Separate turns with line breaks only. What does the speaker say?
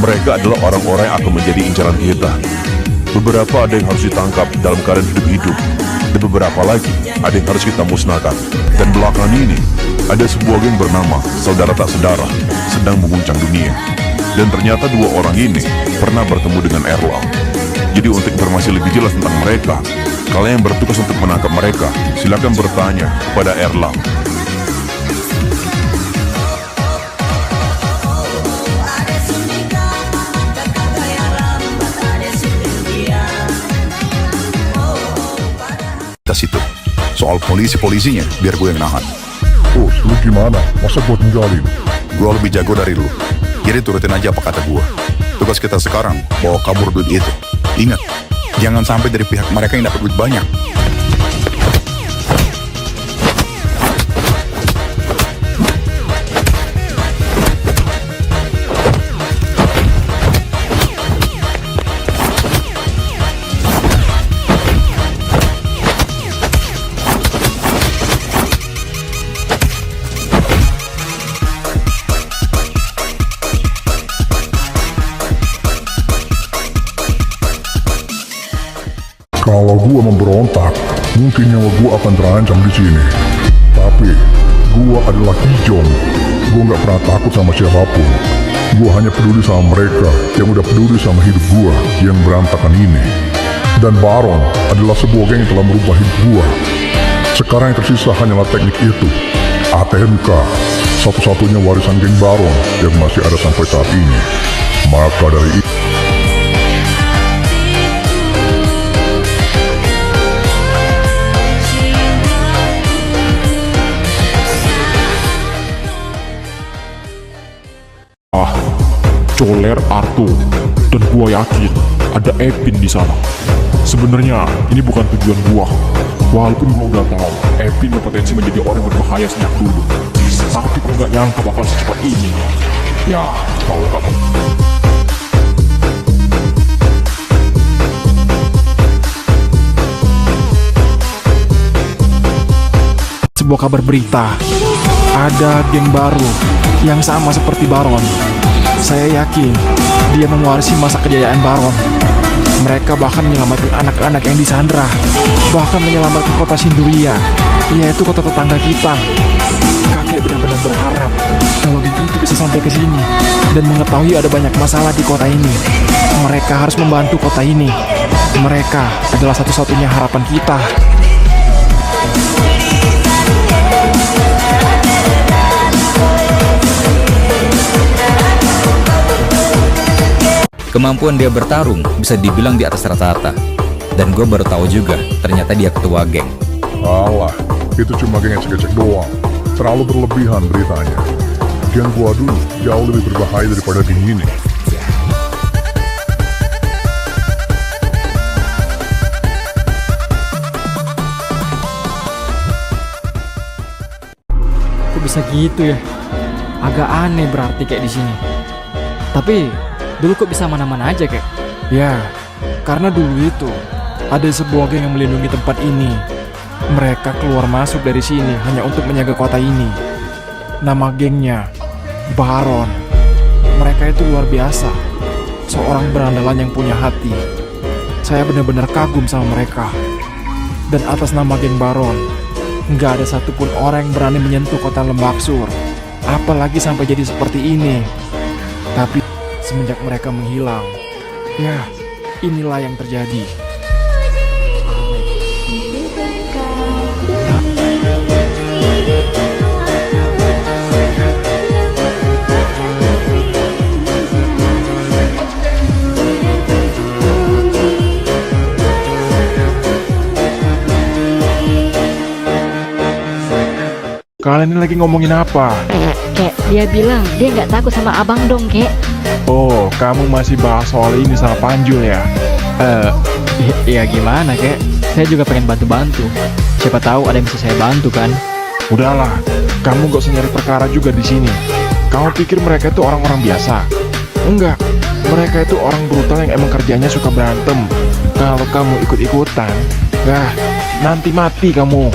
Mereka adalah orang-orang yang akan menjadi incaran kita. Beberapa ada yang harus ditangkap dalam keadaan hidup-hidup, dan beberapa lagi ada yang harus kita musnahkan. Dan belakangan ini, ada sebuah geng bernama Saudara Tak Sedara sedang mengguncang dunia. Dan ternyata dua orang ini pernah bertemu dengan Erlang. Jadi untuk informasi lebih jelas tentang mereka, kalian yang bertugas untuk menangkap mereka, silakan bertanya kepada Erlang.
Itu soal polisi-polisinya biar gue yang nahan.
Bos, lu gimana? Masa gue tinggalin?
Gue lebih jago dari lu, jadi turutin aja apa kata gue. Tugas kita sekarang bawa kabur duit itu. Ingat, jangan sampai dari pihak mereka yang dapat duit banyak.
Kalau gua memberontak, mungkin nyawa gua akan terancam di sini. Tapi gua adalah Kijong. Gua nggak pernah takut sama siapapun. Gua hanya peduli sama mereka yang udah peduli sama hidup gua yang berantakan ini. Dan Baron adalah sebuah geng yang telah merubah hidup gua. Sekarang yang tersisa hanyalah teknik itu, ATMK, satu-satunya warisan geng Baron yang masih ada sampai saat ini. Maka dari itu,
Coler Arthur, dan gua yakin ada Epin di sana. Sebenarnya ini bukan tujuan gua, walaupun gua udah tahu Epin berpotensi menjadi orang berbahaya sejak dulu. Tapi gua nggak nyangka bakal secepat ini. Ya, tahu kamu.
Sebuah kabar berita, ada geng baru yang sama seperti Baron. Saya yakin dia mewarisi masa kejayaan Baron. Mereka bahkan menyelamatkan anak-anak yang disandra, bahkan menyelamatkan kota Sinduria, yaitu kota tetangga kita. Kakek benar-benar berharap kalau itu bisa sampai ke sini dan mengetahui ada banyak masalah di kota ini. Mereka harus membantu kota ini. Mereka adalah satu-satunya harapan kita.
Kemampuan dia bertarung bisa dibilang di atas rata-rata. Dan gue baru tahu juga, ternyata dia ketua geng.
alah, itu cuma geng ecek-ecek doang. Terlalu berlebihan beritanya. Geng gua dulu jauh lebih berbahaya daripada geng ini.
Kok bisa gitu ya? Agak aneh berarti kayak di sini. Tapi dulu kok bisa mana-mana aja kayak? Ya, karena dulu itu ada sebuah geng yang melindungi tempat ini. Mereka keluar masuk dari sini hanya untuk menjaga kota ini. Nama gengnya Baron. Mereka itu luar biasa. Seorang berandalan yang punya hati. Saya benar-benar kagum sama mereka. Dan atas nama geng Baron, nggak ada satupun orang yang berani menyentuh kota Lembaksur. Apalagi sampai jadi seperti ini. Tapi semenjak mereka menghilang, ya inilah yang terjadi.
Kalian ini lagi ngomongin apa?
Kek, dia bilang dia nggak takut sama abang dong, Kek.
Oh, kamu masih bahas soal ini sama Panjul ya?
Ya gimana kek? Saya juga pengen bantu-bantu. Siapa tahu ada yang bisa saya bantu kan?
Udahlah, kamu gak usah nyari perkara juga di sini. Kamu pikir mereka itu orang-orang biasa? Enggak, mereka itu orang brutal yang emang kerjanya suka berantem. Kalau kamu ikut-ikutan, nanti mati kamu.